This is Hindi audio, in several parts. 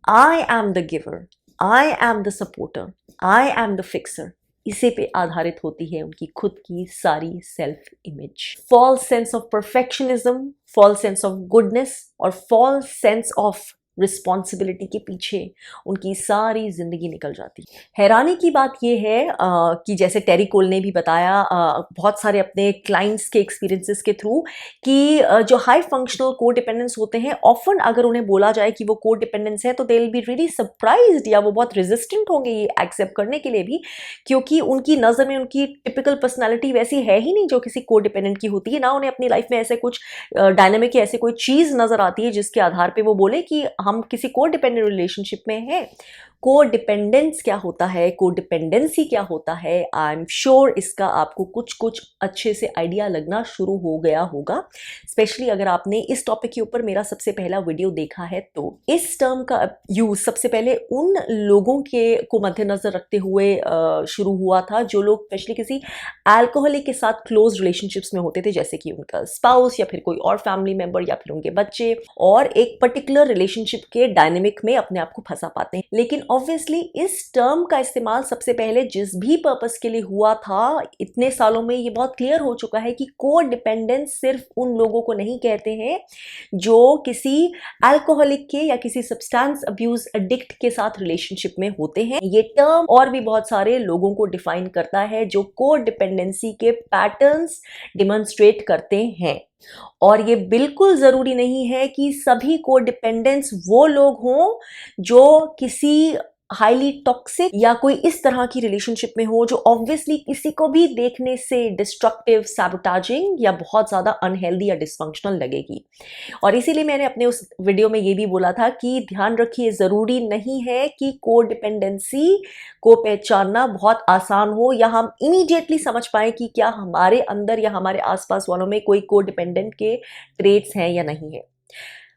I am the giver, I am the supporter, I am the fixer, इसी पे आधारित होती है उनकी खुद की सारी self image. False sense of perfectionism, false sense of goodness और फॉल्स सेंस ऑफ रिस्पॉन्सिबिलिटी के पीछे उनकी सारी जिंदगी निकल जाती है। हैरानी की बात यह है कि जैसे टेरी कोल ने भी बताया बहुत सारे अपने क्लाइंट्स के एक्सपीरियंसेस के थ्रू कि जो हाई फंक्शनल को डिपेंडेंस होते हैं, ऑफन अगर उन्हें बोला जाए कि वो को डिपेंडेंस है तो they will be really surprised, या वो बहुत रेजिस्टेंट होंगे ये एक्सेप्ट करने के लिए भी, क्योंकि उनकी नज़र में उनकी टिपिकल पर्सनैलिटी वैसी है ही नहीं जो किसी को डिपेंडेंट की होती है ना। उन्हें अपनी लाइफ में ऐसे कुछ डायनेमिक या ऐसे कोई चीज़ नज़र आती है जिसके आधार पर वो बोले कि हम किसी को डिपेंडेंट रिलेशनशिप में हैं। को डिपेंडेंस क्या होता है, को डिपेंडेंसी क्या होता है, आई एम श्योर इसका आपको कुछ कुछ अच्छे से आइडिया लगना शुरू हो गया होगा, स्पेशली अगर आपने इस टॉपिक के ऊपर मेरा सबसे पहला वीडियो देखा है तो। इस टर्म का यूज सबसे पहले उन लोगों के को मद्देनजर रखते हुए शुरू हुआ था जो लोग स्पेशली किसी अल्कोहलिक के साथ क्लोज रिलेशनशिप्स में होते थे, जैसे कि उनका स्पाउस या फिर कोई और फैमिली मेंबर या फिर उनके बच्चे, और एक पर्टिकुलर रिलेशनशिप के डायनेमिक में अपने आप को फंसा पाते हैं। लेकिन ऑब्वियसली इस टर्म का इस्तेमाल सबसे पहले जिस भी पर्पस के लिए हुआ था, इतने सालों में ये बहुत क्लियर हो चुका है कि को डिपेंडेंस सिर्फ उन लोगों को नहीं कहते हैं जो किसी अल्कोहलिक के या किसी सब्सटेंस अब्यूज एडिक्ट के साथ रिलेशनशिप में होते हैं। ये टर्म और भी बहुत सारे लोगों को डिफाइन करता है जो को डिपेंडेंसी के पैटर्न्स डिमॉन्स्ट्रेट करते हैं। और ये बिल्कुल जरूरी नहीं है कि सभी को डिपेंडेंस वो लोग हों जो किसी हाईली टॉक्सिक या कोई इस तरह की रिलेशनशिप में हो जो ऑब्वियसली किसी को भी देखने से डिस्ट्रक्टिव, सैबोटाजिंग या बहुत ज्यादा अनहेल्दी या डिस्फंक्शनल लगेगी। और इसीलिए मैंने अपने उस वीडियो में ये भी बोला था कि ध्यान रखिए, जरूरी नहीं है कि को डिपेंडेंसी को पहचानना बहुत आसान हो या हम इमीडिएटली समझ पाए कि क्या हमारे अंदर या हमारे आसपास वालों में कोई को डिपेंडेंट के ट्रेट्स हैं या नहीं है।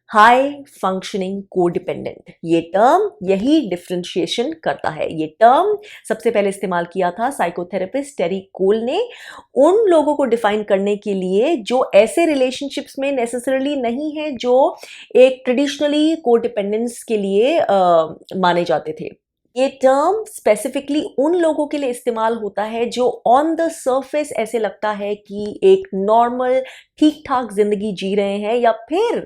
हाई फंक्शनिंग कोडिपेंडेंट, ये टर्म यही डिफ्रेंशिएशन करता है। ये टर्म सबसे पहले इस्तेमाल किया था साइकोथेरेपिस्ट टेरी कोल ने उन लोगों को डिफाइन करने के लिए जो ऐसे रिलेशनशिप्स में नेसेसरली नहीं है जो एक ट्रेडिशनली कोडिपेंडेंस के लिए माने जाते थे। ये टर्म स्पेसिफिकली उन लोगों के लिए इस्तेमाल होता है जो ऑन द सरफेस ऐसे लगता है कि एक नॉर्मल ठीक ठाक जिंदगी जी रहे हैं या फिर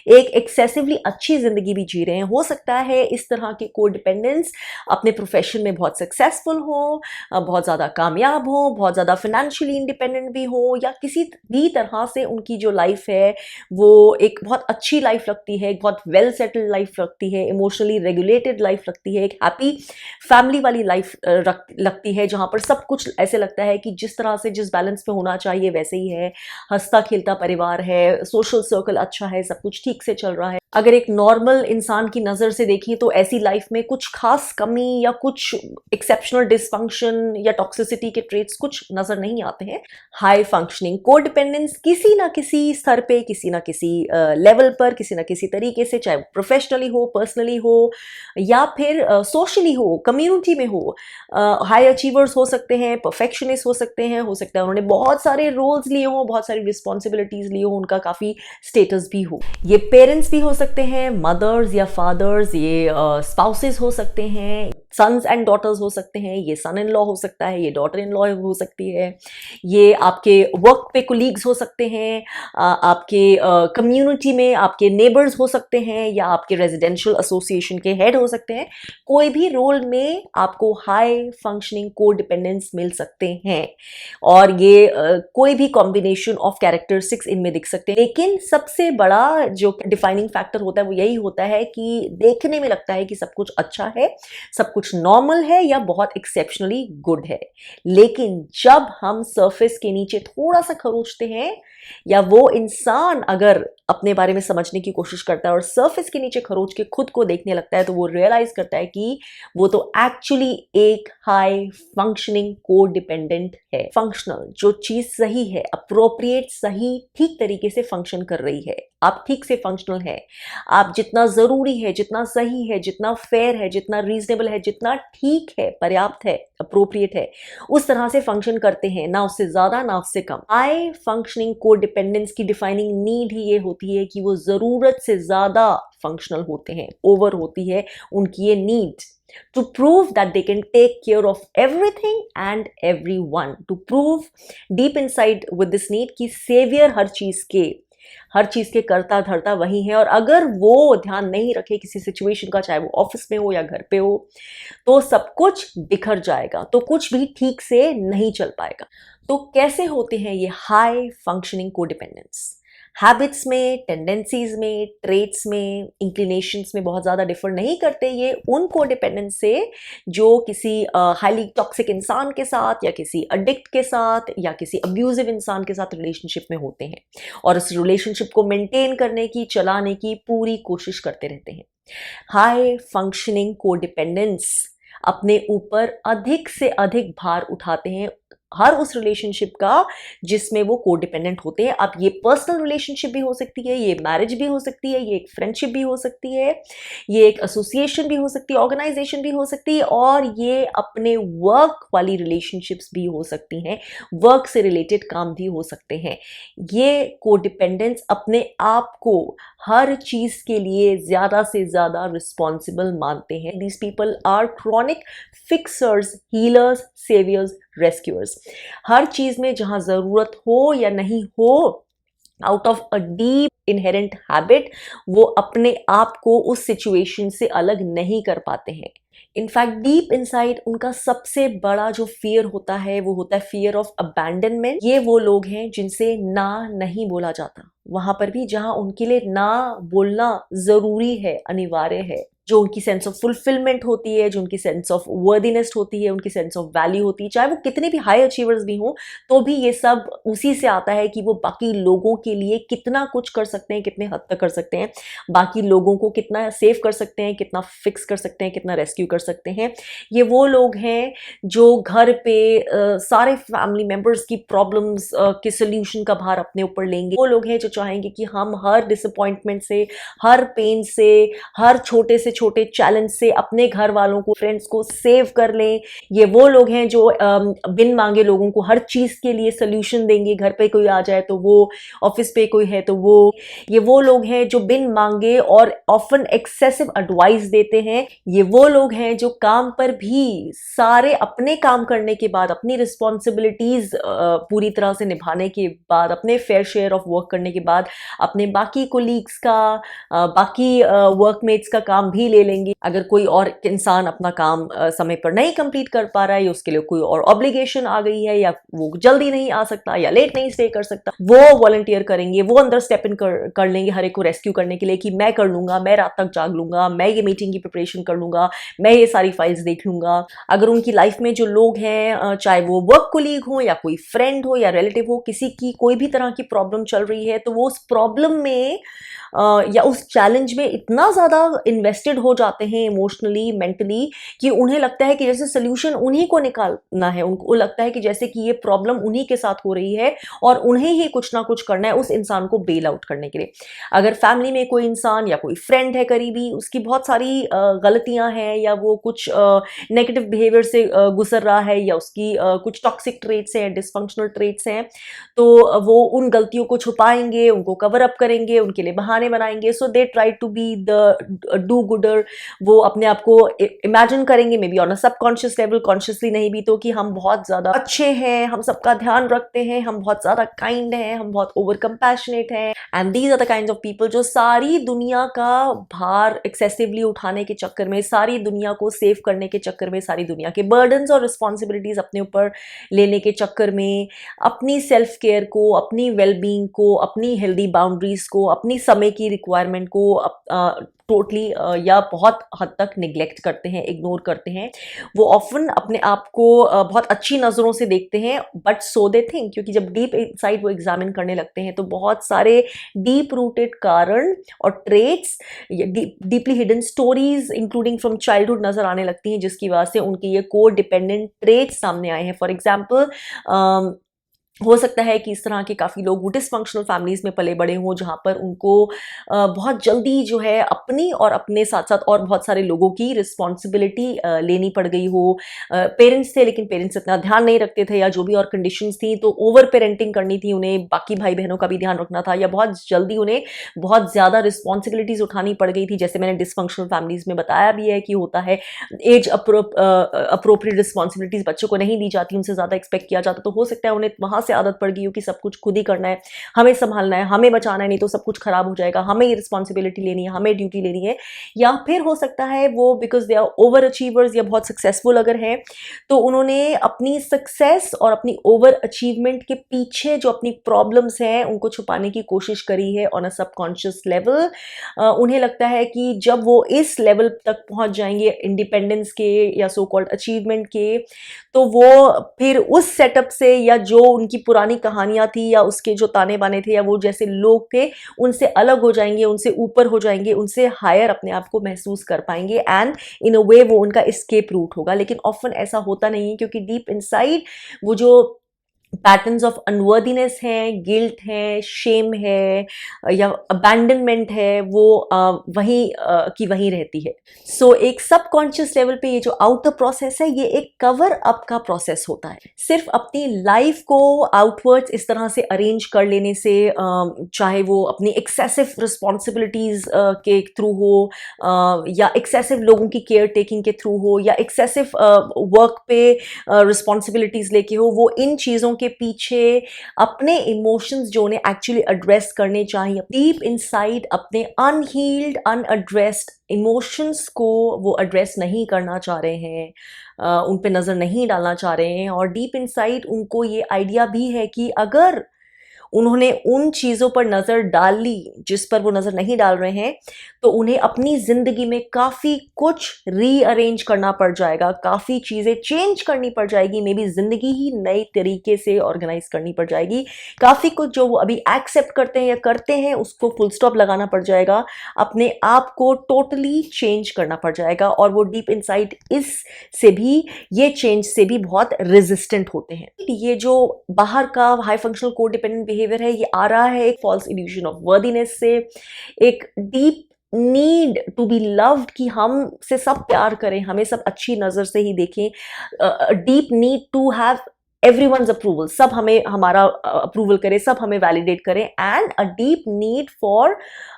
एक एक्सेसिवली अच्छी जिंदगी भी जी रहे हैं। हो सकता है इस तरह के कोडिपेंडेंस अपने प्रोफेशन में बहुत सक्सेसफुल हो, बहुत ज़्यादा कामयाब हो, बहुत ज़्यादा फाइनेंशियली इंडिपेंडेंट भी हो, या किसी भी तरह से उनकी जो लाइफ है वो एक बहुत अच्छी लाइफ लगती है, एक बहुत वेल सेटल्ड लाइफ लगती है, इमोशनली रेगुलेटेड लाइफ लगती है, एक हैप्पी फैमिली वाली लाइफ लगती है जहाँ पर सब कुछ ऐसे लगता है कि जिस तरह से जिस बैलेंस में होना चाहिए वैसे ही है, हंसता खेलता परिवार है, सोशल सर्कल अच्छा है, सब कुछ ठीक से चल रहा है। अगर एक नॉर्मल इंसान की नज़र से देखिए तो ऐसी लाइफ में कुछ खास कमी या कुछ एक्सेप्शनल डिसफंक्शन या टॉक्सिसिटी के ट्रेट्स कुछ नज़र नहीं आते हैं। हाई फंक्शनिंग कोडिपेंडेंस किसी ना किसी स्तर पे, किसी ना किसी लेवल पर, किसी ना किसी तरीके से, चाहे प्रोफेशनली हो, पर्सनली हो या फिर सोशली हो, कम्युनिटी में हो, हाई अचीवर्स हो सकते हैं, परफेक्शनिस्ट हो सकते हैं, हो सकता है उन्होंने बहुत सारे रोल्स लिए हों, बहुत सारी रिस्पॉन्सिबिलिटीज ली हो, उनका काफ़ी स्टेटस भी हो। ये पेरेंट्स भी हो सकते हैं, मदर्स या फादर्स, ये स्पाउसेस हो सकते हैं, सन्स एंड डॉटर्स हो सकते हैं, ये सन इन लॉ हो सकता है, ये डॉटर इन लॉ हो सकती है, ये आपके वर्क पे कोलीग्स हो सकते हैं, आपके कम्युनिटी में आपके नेबर्स हो सकते हैं, या आपके रेजिडेंशियल एसोसिएशन के हेड हो सकते हैं। कोई भी रोल में आपको हाई फंक्शनिंग कोडिपेंडेंस मिल सकते हैं और ये कोई भी कॉम्बिनेशन ऑफ कैरेक्टरिस्टिक्स इनमें दिख सकते हैं। लेकिन सबसे बड़ा जो डिफाइनिंग फैक्टर होता है वो यही होता है कि देखने में लगता है कि सब कुछ अच्छा है, सब कुछ नॉर्मल है या बहुत एक्सेप्शनली गुड है, लेकिन जब हम सरफेस के नीचे थोड़ा सा खरोचते हैं या वो इंसान अगर अपने बारे में समझने की कोशिश करता है और सरफेस के नीचे खरोच के खुद को देखने लगता है तो वो रियलाइज करता है कि वो तो एक्चुअली एक हाई फंक्शनिंग कोडिपेंडेंट है। फंक्शनल, जो चीज सही है, अप्रोप्रिएट, सही, ठीक तरीके से फंक्शन कर रही है, आप ठीक से फंक्शनल है, आप जितना जरूरी है, जितना सही है, जितना फेयर है, जितना रीजनेबल है, जितना ठीक है, पर्याप्त है, अप्रोप्रिएट है, उस तरह से फंक्शन करते हैं, ना उससे ज्यादा ना उससे कम। हाई फंक्शनिंग कोडिपेंडेंस की डिफाइनिंग नीड ही ये होती है कि वो जरूरत से ज्यादा डिसफंक्शनल होते हैं, ओवर होती है उनकी ये need to prove that they can take care of everything and everyone, to prove deep inside with this need कि savior हर चीज के करता धरता वही है, और अगर वो ध्यान नहीं रखे किसी सिचुएशन का, चाहे वो ऑफिस में हो या घर पे हो, तो सब कुछ बिखर जाएगा, तो कुछ भी ठीक से नहीं चल पाएगा। तो कैसे होते हैं ये हाई फंक्शनिंग कोडिपेंडेंस? हैबिट्स में, टेंडेंसीज में, ट्रेट्स में, इंक्लिनेशंस में बहुत ज़्यादा डिफर नहीं करते ये उन कोडिपेंडेंस से जो किसी हाईली टॉक्सिक इंसान के साथ या किसी अडिक्ट के साथ या किसी अब्यूजिव इंसान के साथ रिलेशनशिप में होते हैं और उस रिलेशनशिप को मेंटेन करने की, चलाने की पूरी कोशिश करते रहते हैं। हाई फंक्शनिंग कोडिपेंडेंस अपने ऊपर अधिक से अधिक भार उठाते हैं हर उस रिलेशनशिप का जिसमें वो कोडिपेंडेंट होते हैं। अब ये पर्सनल रिलेशनशिप भी हो सकती है, ये मैरिज भी हो सकती है, ये एक फ्रेंडशिप भी हो सकती है, ये एक एसोसिएशन भी हो सकती है, ऑर्गेनाइजेशन भी हो सकती है, और ये अपने वर्क वाली रिलेशनशिप्स भी हो सकती हैं, वर्क से रिलेटेड काम भी हो सकते हैं। ये कोडिपेंडेंस अपने आप को हर चीज के लिए ज्यादा से ज्यादा रिस्पॉन्सिबल मानते हैं। These people are chronic fixers, healers, saviours, rescuers. हर चीज में जहां जरूरत हो या नहीं हो, out of a deep inherent habit, वो अपने आप को उस सिचुएशन से अलग नहीं कर पाते हैं। इनफैक्ट डीप इनसाइड उनका सबसे बड़ा जो फियर होता है वो होता है फियर ऑफ अबैंडनमेंट। ये वो लोग हैं जिनसे ना नहीं बोला जाता, वहां पर भी जहां उनके लिए ना बोलना जरूरी है, अनिवार्य है। जो उनकी सेंस ऑफ फुलफिलमेंट होती है, जो उनकी सेंस ऑफ वर्दीनेस होती है, उनकी सेंस ऑफ वैल्यू होती है, चाहे वो कितने भी हाई अचीवर्स भी हों, तो भी ये सब उसी से आता है कि वो बाकी लोगों के लिए कितना कुछ कर सकते हैं, कितने हद तक कर सकते हैं, बाकी लोगों को कितना सेव कर सकते हैं, कितना फिक्स कर सकते हैं, कितना रेस्क्यू कर सकते हैं। ये वो लोग हैं जो घर पे सारे फैमिली मेम्बर्स की प्रॉब्लम्स के सोल्यूशन का भार अपने ऊपर लेंगे। वो लोग हैं जो चाहेंगे कि हम हर डिसअपॉइंटमेंट से, हर पेन से, हर छोटे से छोटे चैलेंज से अपने घर वालों को, फ्रेंड्स को सेव कर लें। ये वो लोग हैं जो बिन मांगे लोगों को हर चीज के लिए सोल्यूशन देंगे। घर पे कोई आ जाए तो वो, ऑफिस पे कोई है तो वो। ये वो लोग हैं जो बिन मांगे और ऑफन एक्सेसिव एडवाइस देते हैं। ये वो लोग हैं जो काम पर भी सारे अपने काम करने के बाद, अपनी रिस्पॉन्सिबिलिटीज पूरी तरह से निभाने के बाद, अपने फेयर शेयर ऑफ वर्क करने के बाद, अपने बाकी कोलीग्स का, बाकी वर्कमेट्स का काम भी ले लेंगे। अगर कोई और इंसान अपना काम समय पर नहीं कंप्लीट कर पा रहा है या उसके लिए कोई और ऑब्लिगेशन आ गई है या वो जल्दी नहीं आ सकता या लेट नहीं स्टे कर सकता, वो वॉलंटियर करेंगे, वो अंदर स्टेप इन कर लेंगे हर एक को रेस्क्यू करने के लिए कि मैं कर लूंगा, मैं रात तक जाग लूंगा, मैं ये मीटिंग की प्रिपरेशन कर लूंगा, मैं ये सारी फाइल्स देख लूंगा। अगर उनकी लाइफ में जो लोग हैं, चाहे वो वर्क कोलीग हो या कोई फ्रेंड हो या रिलेटिव हो, किसी की कोई भी तरह की प्रॉब्लम चल रही है, तो वो उस प्रॉब्लम में या उस चैलेंज में इतना ज़्यादा इन्वेस्टेड हो जाते हैं इमोशनली, मेंटली, कि उन्हें लगता है कि जैसे सोल्यूशन उन्हीं को निकालना है। उनको लगता है कि जैसे कि ये प्रॉब्लम उन्हीं के साथ हो रही है और उन्हें ही कुछ ना कुछ करना है उस इंसान को बेल आउट करने के लिए। अगर फैमिली में कोई इंसान या कोई फ्रेंड है करीबी, उसकी बहुत सारी गलतियां हैं या वो कुछ नेगेटिव बिहेवियर से गुजर रहा है या उसकी कुछ टॉक्सिक ट्रेट्स हैं, डिसफंक्शनल ट्रेट्स हैं, तो वो उन गलतियों को छुपाएंगे, उनको कवर अप करेंगे, उनके लिए बहाने बनाएंगे। So they try to be the do gooder. वो अपने आप को इमेजिन करेंगे, maybe on a subconscious level, consciously नहीं भी, तो कि हम बहुत ज्यादा अच्छे हैं, हम सबका ध्यान रखते हैं, हम बहुत ज्यादा काइंड हैं, हम बहुत ओवर कंपैशनेट हैं। And these are the kind of people जो सारी दुनिया का भार एक्सेसिवली उठाने के चक्कर में, सारी दुनिया को सेव करने के चक्कर में, सारी दुनिया के बर्डन्स और रिस्पॉन्सिबिलिटीज अपने ऊपर लेने के चक्कर में, अपनी सेल्फ केयर को, अपनी वेलबींग को, अपनी हेल्दी बाउंड्रीज को, अपनी समय की रिक्वायरमेंट को टोटली या बहुत हद तक निग्लेक्ट करते हैं, इग्नोर करते हैं। वो ऑफन अपने आप को बहुत अच्छी नज़रों से देखते हैं, बट सो दे थिंक, क्योंकि जब डीप इनसाइड वो एग्जामिन करने लगते हैं तो बहुत सारे डीप रूटेड कारण और traits, deeply hidden stories including from childhood नजर आने लगती हैं, जिसकी वजह से उनके ये को डिपेंडेंट ट्रेट्स सामने आए हैं। फॉर एग्जाम्पल हो सकता है कि इस तरह के काफ़ी लोग डिसफंक्शनल फैमिलीज़ में पले बड़े हों, जहाँ पर उनको बहुत जल्दी जो है अपनी और अपने साथ-साथ और बहुत सारे लोगों की रिस्पॉन्सिबिलिटी लेनी पड़ गई हो। पेरेंट्स थे लेकिन पेरेंट्स इतना ध्यान नहीं रखते थे, या जो भी और कंडीशंस थी, तो ओवर पेरेंटिंग करनी थी उन्हें, बाकी भाई-बहनों का भी ध्यान रखना था, या बहुत जल्दी उन्हें बहुत ज़्यादा रिस्पॉन्सिबिलिटीज़ उठानी पड़ गई थी। जैसे मैंने डिसफंक्शनल फैमिलीज़ में बताया भी है कि होता है, एज अप्रोप्रिएट रिस्पॉन्सिबिलिटीज़ बच्चों को नहीं दी जाती, उनसे ज़्यादा एक्सपेक्ट किया जाता, तो हो सकता है उन्हें वहाँ से आदत पड़ गई हो कि सब कुछ खुद ही करना है, हमें संभालना है, हमें बचाना है, नहीं तो सब कुछ खराब हो जाएगा, हमें ये रिस्पॉन्सिबिलिटी लेनी है, हमें ड्यूटी लेनी है। या फिर हो सकता है वो because they are over achievers या बहुत सक्सेसफुल अगर हैं, तो उन्होंने अपनी सक्सेस और अपनी ओवर अचीवमेंट के पीछे जो अपनी प्रॉब्लम्स हैं उनको छुपाने की कोशिश करी है ऑन अ सबकॉन्शियस लेवल। उन्हें लगता है कि जब वो इस लेवल तक पहुंच जाएंगे इंडिपेंडेंस के या सो कॉल्ड अचीवमेंट के, तो वो फिर उस सेटअप से, या जो उनकी पुरानी कहानियां थी, या उसके जो ताने बाने थे, या वो जैसे लोग थे, उनसे अलग हो जाएंगे, उनसे ऊपर हो जाएंगे, उनसे हायर अपने आप को महसूस कर पाएंगे, एंड इन अ वे वो उनका एस्केप रूट होगा। लेकिन ऑफन ऐसा होता नहीं है, क्योंकि डीप इनसाइड वो जो पैटर्न्स ऑफ अनवर्दीनेस हैं, गिल्ट है, शेम है, या अबैंडनमेंट है, वो वहीं की वहीं रहती है। सो एक सबकॉन्शियस लेवल पे ये जो आउटर प्रोसेस है, ये एक कवर अप का प्रोसेस होता है। सिर्फ अपनी लाइफ को आउटवर्ड्स इस तरह से अरेंज कर लेने से, चाहे वो अपनी एक्सेसिव रिस्पॉन्सिबिलिटीज के थ्रू हो, या एक्सेसिव लोगों की केयर टेकिंग के थ्रू हो, या एक्सेसिव वर्क पे रिस्पॉन्सिबिलिटीज लेके हो, वो इन चीज़ों के पीछे अपने इमोशंस जो उन्हें एक्चुअली एड्रेस करने चाहिए, डीप इनसाइड अपने अनहील्ड अनएड्रेस्ड इमोशंस को वो एड्रेस नहीं करना चाह रहे हैं, उन पे नज़र नहीं डालना चाह रहे हैं। और डीप इनसाइड उनको ये आइडिया भी है कि अगर उन्होंने उन चीज़ों पर नज़र डाल ली जिस पर वो नज़र नहीं डाल रहे हैं, तो उन्हें अपनी ज़िंदगी में काफ़ी कुछ रीअरेंज करना पड़ जाएगा, काफ़ी चीज़ें चेंज करनी पड़ जाएगी, मे बी ज़िंदगी ही नए तरीके से ऑर्गेनाइज करनी पड़ जाएगी। काफ़ी कुछ जो वो अभी एक्सेप्ट करते हैं या करते हैं उसको फुल स्टॉप लगाना पड़ जाएगा, अपने आप को टोटली चेंज करना पड़ जाएगा। और वो डीप इनसाइड इस से भी, ये चेंज से भी बहुत रेजिस्टेंट होते हैं। ये जो बाहर का हाई फंक्शनल कोडिपेंडेंट बिहेवियर है, ये आ रहा है एक फॉल्स इल्यूजन ऑफ वर्दीनेस से, एक deep need to be loved कि हम से सब प्यार करें, हमें सब अच्छी नज़र से ही देखें, deep need to have everyone's approval, सब हमें हमारा अप्रूवल करे, सब हमें वैलिडेट करें, and a deep need for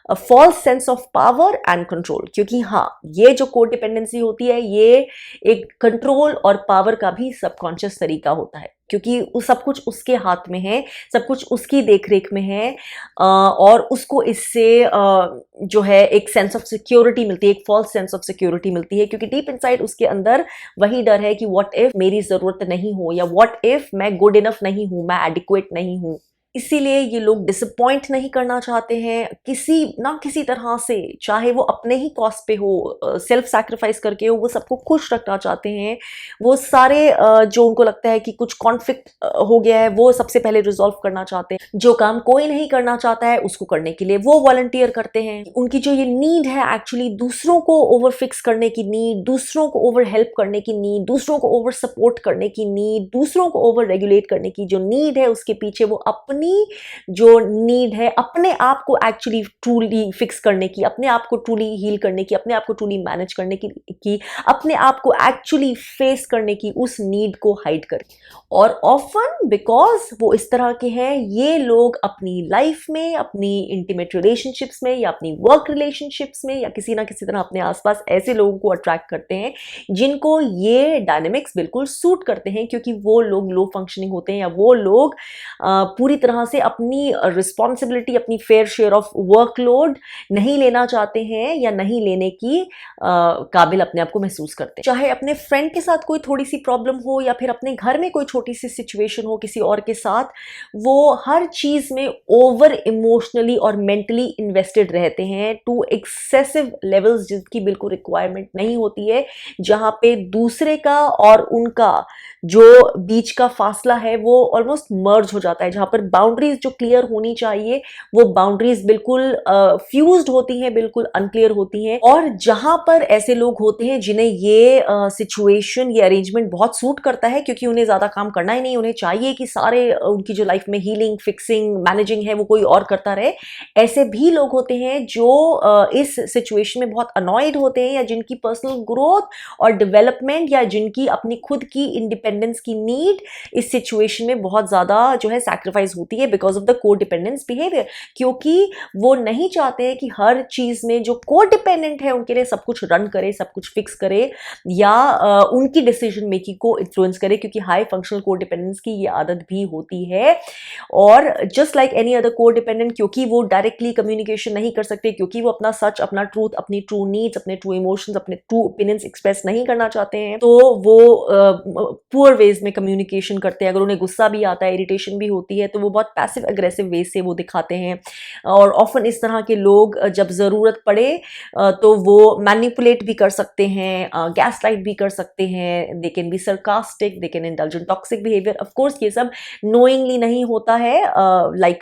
a false sense of power and control. क्योंकि हाँ, ये जो कोडिपेंडेंसी होती है, ये एक कंट्रोल और पावर का भी सबकॉन्शियस तरीका होता है, क्योंकि सब कुछ उसके हाथ में है, सब कुछ उसकी देखरेख में है, और उसको इससे जो है एक सेंस ऑफ सिक्योरिटी मिलती है, एक फॉल्स सेंस ऑफ सिक्योरिटी मिलती है, क्योंकि डीप इनसाइड उसके अंदर वही डर है कि व्हाट इफ मेरी ज़रूरत नहीं हो, या व्हाट इफ मैं गुड इनफ नहीं हूँ, मैं एडिक्वेट नहीं हूँ। इसीलिए ये लोग डिसअपॉइंट नहीं करना चाहते हैं किसी ना किसी तरह से, चाहे वो अपने ही कॉस्ट पे हो, सेल्फ सैक्रिफाइस करके हो, वो सबको खुश रखना चाहते हैं। वो सारे जो उनको लगता है कि कुछ कॉन्फ्लिक्ट हो गया है, वो सबसे पहले रिजॉल्व करना चाहते हैं। जो काम कोई नहीं करना चाहता है उसको करने के लिए वो वॉलंटियर करते हैं। उनकी जो ये नीड है एक्चुअली दूसरों को ओवर फिक्स करने की नीड, दूसरों को ओवर हेल्प करने की नीड, दूसरों को ओवर सपोर्ट करने की नीड, दूसरों को ओवर रेगुलेट करने की जो नीड है, उसके पीछे वो अपनी जो नीड है अपने आप को एक्चुअली ट्रूली फिक्स करने की, अपने आप को ट्रूली हील करने की, अपने आप को ट्रूली मैनेज करने की, अपने आप को एक्चुअली फेस करने की, उस नीड को हाइड कर। और ऑफन बिकॉज वो इस तरह के हैं, ये लोग अपनी लाइफ में, अपनी इंटीमेट रिलेशनशिप्स में, या अपनी वर्क रिलेशनशिप्स में, या किसी ना किसी तरह अपने आसपास ऐसे लोगों को अट्रैक्ट करते हैं जिनको ये डायनेमिक्स बिल्कुल सूट करते हैं, क्योंकि वो लोग लो फंक्शनिंग होते हैं, या वो लोग पूरी तरह से अपनी रिस्पॉन्सिबिलिटी, अपनी फेयर शेयर ऑफ वर्कलोड नहीं लेना चाहते हैं, या नहीं लेने की काबिल अपने आप को महसूस करते हैं। चाहे अपने फ्रेंड के साथ कोई थोड़ी सी प्रॉब्लम हो, या फिर अपने घर में कोई छोटी सी सिचुएशन हो किसी और के साथ, वो हर चीज में ओवर इमोशनली और मेंटली इन्वेस्टेड रहते हैं टू एक्सेसिव लेवल्स, जिसकी बिल्कुल रिक्वायरमेंट नहीं होती है, जहां पे दूसरे का और उनका जो बीच का फासला है वो ऑलमोस्ट मर्ज हो जाता है, जहां पर बाउंड्रीज जो क्लियर होनी चाहिए वो बाउंड्रीज बिल्कुल फ्यूज्ड होती हैं, बिल्कुल अनक्लियर होती हैं। और जहां पर ऐसे लोग होते हैं जिन्हें ये सिचुएशन, ये अरेंजमेंट बहुत सूट करता है, क्योंकि उन्हें ज्यादा काम करना ही नहीं, उन्हें चाहिए कि सारे उनकी जो लाइफ में हीलिंग, फिक्सिंग, मैनेजिंग है वो कोई और करता रहे, ऐसे भी लोग होते हैं जो इस सिचुएशन में बहुत अनॉयड होते हैं, या जिनकी पर्सनल ग्रोथ और डेवलपमेंट या जिनकी अपनी खुद की इंडिपेंडेंस की नीड इस सिचुएशन में बहुत ज्यादा जो है सैक्रिफाइस होती है बिकॉज ऑफ द को डिपेंडेंस बिहेवियर, क्योंकि वो नहीं चाहते हैं कि हर चीज में जो को डिपेंडेंट है उनके लिए सब कुछ रन करे, सब कुछ फिक्स करे, या उनकी डिसीजन मेकिंग को इन्फ्लुएंस करे, क्योंकि हाई फंक्शनल को डिपेंडेंस की ये आदत भी होती है। और जस्ट लाइक एनी अदर को डिपेंडेंट, क्योंकि वो डायरेक्टली कम्युनिकेशन नहीं कर सकते, क्योंकि वो अपना सच, अपना ट्रूथ, अपनी ट्रू नीड्स, अपने ट्रू इमोशंस, अपने ट्रू ओपिनियंस एक्सप्रेस नहीं करना चाहते हैं, तो वो पुअर वेज में कम्युनिकेशन करते हैं। अगर उन्हें गुस्सा भी आता है, इरिटेशन भी होती है, तो वो बहुत पैसिव अग्रेसिव वे से वो दिखाते हैं। और ऑफन इस तरह के लोग जब ज़रूरत पड़े तो वो मैनिपुलेट भी कर सकते हैं, गैस लाइट भी कर सकते हैं, they can be sarcastic, they can indulge in toxic behaviour. Of course ये सब नोइंगली नहीं होता है, like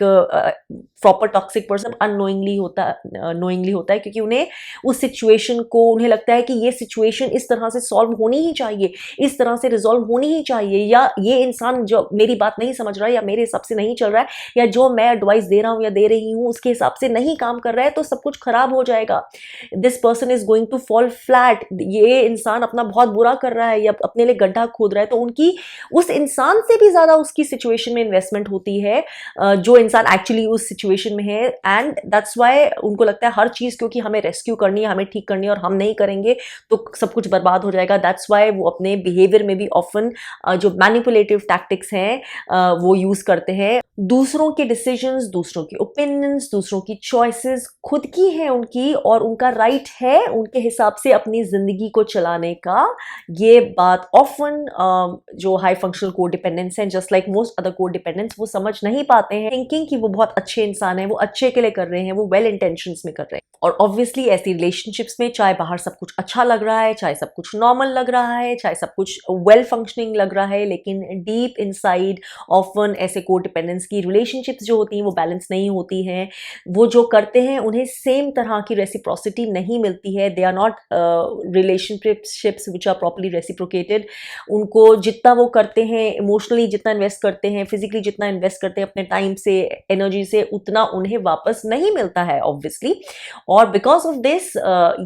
proper toxic person unknowingly होता है, क्योंकि उन्हें उस सिचुएशन को, उन्हें लगता है कि ये सिचुएशन इस तरह से सॉल्व होनी ही चाहिए, इस तरह से रिजॉल्व होनी ही चाहिए, या ये इंसान जो मेरी बात नहीं समझ रहा है, या मेरे हिसाब से नहीं चल रहा है, या जो मैं एडवाइस दे रहा हूं या दे रही हूं उसके हिसाब से नहीं काम कर रहा है, तो सब कुछ खराब हो जाएगा, this person is going to fall flat, ये इंसान अपना बहुत बुरा कर रहा है या अपने लिए गड्ढा खोद रहा है। तो उनकी उस इंसान से भी ज्यादा उसकी सिचुएशन में इन्वेस्टमेंट होती है, जो इंसान एक्चुअली उस सिचुएशन में है, एंड दैट्स वाई उनको लगता है हर चीज क्योंकि हमें रेस्क्यू करनी है, हमें ठीक करनी है, और हम नहीं करेंगे तो सब कुछ बर्बाद हो जाएगा। दैट्स वाई वो अपने बिहेवियर में भी ऑफन जो मैनिपुलेटिव टैक्टिक्स हैं वो यूज करते हैं। दूसरों के डिसीजंस, दूसरों के ओपिनियंस, दूसरों की चॉइसेस खुद की हैं उनकी, और उनका राइट है उनके हिसाब से अपनी जिंदगी को चलाने का। ये बात ऑफन जो हाई फंक्शनल को डिपेंडेंस हैं, जस्ट लाइक मोस्ट अदर को डिपेंडेंस, वो समझ नहीं पाते हैं, थिंकिंग कि वो बहुत अच्छे इंसान हैं, वो अच्छे के लिए कर रहे हैं, वो वेल इंटेंशंस में कर रहे हैं। और ऑब्वियसली ऐसी रिलेशनशिप्स में चाहे बाहर सब कुछ अच्छा लग रहा है, चाहे सब कुछ नॉर्मल लग रहा है, चाहे सब कुछ वेल फंक्शनिंग लग रहा है, लेकिन डीप इनसाइड ऑफन ऐसे को डिपेंडेंस की रिलेशनशिप्स जो होती हैं वो बैलेंस नहीं होती हैं। वो जो करते हैं उन्हें सेम तरह की रेसिप्रोसिटी नहीं मिलती है, they are not relationships which are properly reciprocated. उनको जितना वो करते हैं इमोशनली, जितना इन्वेस्ट करते हैं, फिजिकली जितना इन्वेस्ट करते हैं अपने टाइम से, एनर्जी से, उतना उन्हें वापस नहीं मिलता है ऑब्वियसली। और बिकॉज ऑफ दिस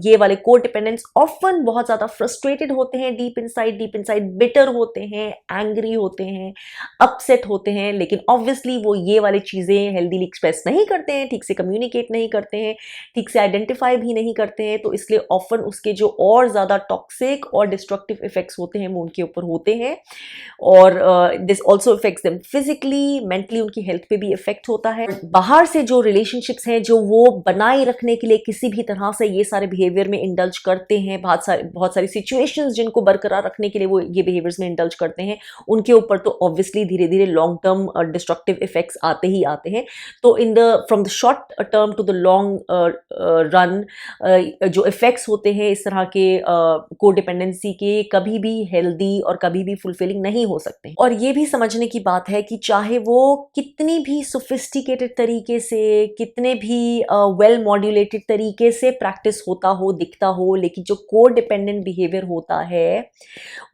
ये वाले को डिपेंडेंट्स ऑफन बहुत ज्यादा फ्रस्ट्रेटेड होते हैं, डीप इनसाइड बिटर होते हैं, एंग्री होते हैं, अपसेट होते हैं, लेकिन ऑब्वियसली वो ये वाली चीजें हेल्दीली एक्सप्रेस नहीं करते हैं, ठीक से कम्युनिकेट नहीं करते हैं, ठीक से आइडेंटिफाई भी नहीं करते हैं, तो इसलिए ऑफन उसके जो और ज्यादा टॉक्सिक और डिस्ट्रक्टिव इफेक्ट्स होते हैं वो उनके ऊपर होते हैं। और this also effects them physically, mentally उनकी हेल्थ पे भी इफेक्ट होता है। बाहर से जो रिलेशनशिप्स हैं जो वो बनाए रखने के लिए किसी भी तरह से ये सारे बिहेवियर में इंडल्ज करते हैं, बहुत सारी सिचुएशंस जिनको बरकरार रखने के लिए वो ये बिहेवियर्स में इंडल्ज करते हैं, उनके ऊपर तो ऑब्वियसली धीरे धीरे लॉन्ग टर्म डिस्ट्रक्टिव इफेक्ट्स आते ही आते हैं। तो from the short term to the long run जो इफेक्ट्स होते हैं इस तरह के को डिपेंडेंसी के, कभी भी हेल्दी और कभी भी फुलफिलिंग नहीं हो सकते। और ये भी समझने की बात है कि चाहे वो कितनी भी सोफिस्टिकेटेड तरीके से, कितने भी वेल मॉड्यूलेटेड तरीके से प्रैक्टिस होता हो, दिखता हो, लेकिन जो को डिपेंडेंट बिहेवियर होता है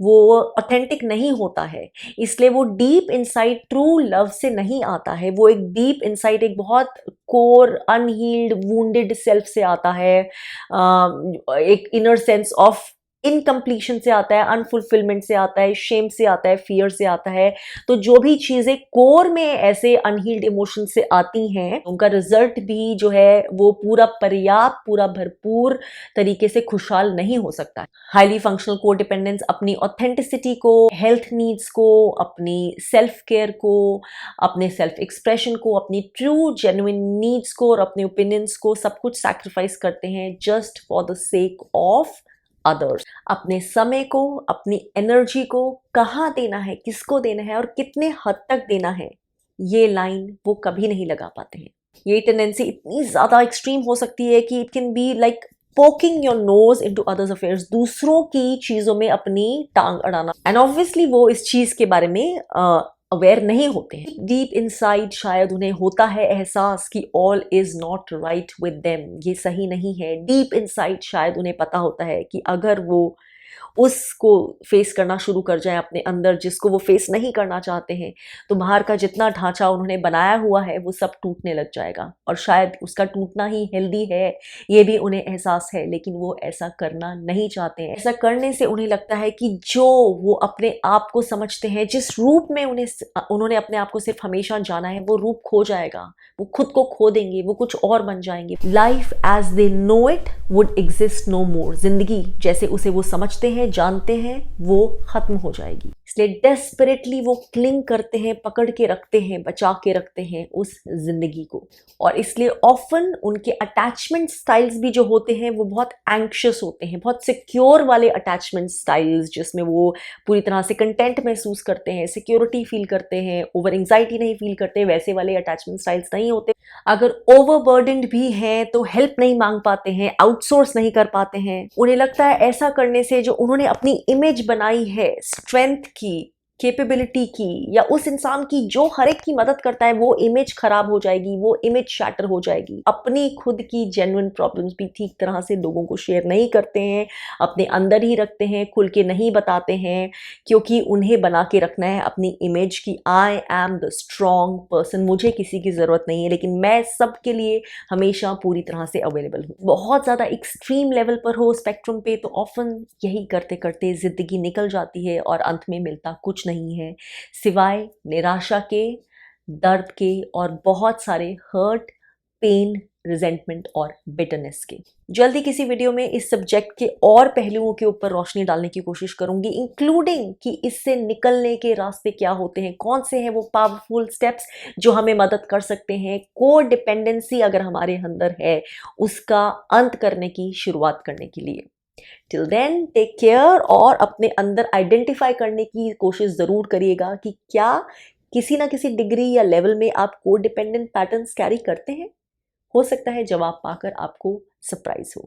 वो ऑथेंटिक नहीं होता है। इसलिए वो डीप इनसाइड ट्रू लव से नहीं आता है, वो एक डीप इनसाइड एक बहुत कोर अनहील्ड वुंडेड सेल्फ से आता है, एक इनर सेंस ऑफ इनकम्प्लीशन से आता है, अनफुलफिलमेंट से आता है, शेम से आता है, फियर से आता है। तो जो भी चीजें कोर में ऐसे अनहील्ड इमोशन से आती हैं उनका रिजल्ट भी जो है वो पूरा पर्याप्त, पूरा भरपूर तरीके से खुशहाल नहीं हो सकता है। हाईली फंक्शनल को डिपेंडेंस अपनी ऑथेंटिसिटी को, हेल्थ नीड्स को, अपनी सेल्फ केयर को, अपने सेल्फ एक्सप्रेशन को, अपनी ट्रू जेन्युइन नीड्स को और अपने ओपिनियंस को सब कुछ सैक्रिफाइस करते हैं just for the sake of others. अपने समय को, अपनी एनर्जी को कहाँ देना है, किसको देना है और कितने हद तक देना है, ये लाइन वो कभी नहीं लगा पाते हैं। ये टेंडेंसी इतनी ज्यादा एक्सट्रीम हो सकती है कि it can be like poking your nose into others affairs, दूसरों की चीजों में अपनी टांग अड़ाना। एंड ऑब्वियसली वो इस चीज के बारे में अवेयर नहीं होते हैं। डीप इनसाइड शायद उन्हें होता है एहसास कि all is not right with them, ये सही नहीं है। डीप इनसाइड शायद उन्हें पता होता है कि अगर वो उसको फेस करना शुरू कर जाए अपने अंदर, जिसको वो फेस नहीं करना चाहते हैं, तो बाहर का जितना ढांचा उन्होंने बनाया हुआ है वो सब टूटने लग जाएगा। और शायद उसका टूटना ही हेल्दी है, ये भी उन्हें एहसास है, लेकिन वो ऐसा करना नहीं चाहते हैं। ऐसा करने से उन्हें लगता है कि जो वो अपने आप को समझते हैं, जिस रूप में उन्होंने अपने आप को सिर्फ हमेशा जाना है, वो रूप खो जाएगा, वो खुद को खो देंगे, वो कुछ और बन जाएंगे। Life as they know it would exist no more, जिंदगी जैसे उसे वो समझते हैं, जानते हैं, वो खत्म हो जाएगी। इसलिए डेस्परेटली वो क्लिंग करते हैं, पकड़ के रखते हैं, बचा के रखते हैं उस जिंदगी को। और इसलिए ऑफन उनके अटैचमेंट स्टाइल्स भी जो होते हैं वो बहुत एंक्शियस होते हैं, बहुत सिक्योर वाले अटैचमेंट स्टाइल्स, जिसमें वो पूरी तरह से कंटेंट महसूस करते हैं, सिक्योरिटी फील करते हैं, ओवर एंग्जाइटी नहीं फील करते, वैसे वाले अटैचमेंट स्टाइल्स नहीं होते। अगर ओवरबर्डन्ड भी हैं तो हेल्प नहीं मांग पाते हैं, आउटसोर्स नहीं कर पाते हैं। उन्हें लगता है ऐसा करने से जो उन्होंने अपनी इमेज बनाई है, स्ट्रेंथ की, कैपेबिलिटी की, या उस इंसान की जो हर एक की मदद करता है, वो इमेज खराब हो जाएगी, वो इमेज शैटर हो जाएगी। अपनी खुद की जेन्युइन प्रॉब्लम्स भी ठीक तरह से लोगों को शेयर नहीं करते हैं, अपने अंदर ही रखते हैं, खुल के नहीं बताते हैं, क्योंकि उन्हें बना के रखना है अपनी इमेज की आई एम द स्ट्रॉन्ग पर्सन, मुझे किसी की ज़रूरत नहीं है, लेकिन मैं सबके लिए हमेशा पूरी तरह से अवेलेबल हूँ। बहुत ज़्यादा एक्सट्रीम लेवल पर हो स्पेक्ट्रम पे तो ऑफन यही करते करते ज़िंदगी निकल जाती है और अंत में मिलता कुछ नहीं है सिवाय निराशा के, दर्द के और बहुत सारे हर्ट, पेन, रिजेंटमेंट और बिटरनेस के। जल्दी किसी वीडियो में इस सब्जेक्ट के और पहलुओं के ऊपर रोशनी डालने की कोशिश करूंगी, इंक्लूडिंग कि इससे निकलने के रास्ते क्या होते हैं, कौन से हैं वो पावरफुल स्टेप्स जो हमें मदद कर सकते हैं, को डिपेंडेंसी अगर हमारे अंदर है उसका अंत करने की शुरुआत करने के लिए। टिल देन टेक केयर और अपने अंदर आइडेंटिफाई करने की कोशिश ज़रूर करिएगा कि क्या किसी ना किसी डिग्री या लेवल में आप कोड डिपेंडेंट पैटर्न्स कैरी करते हैं। हो सकता है जवाब पाकर आपको सरप्राइज हो।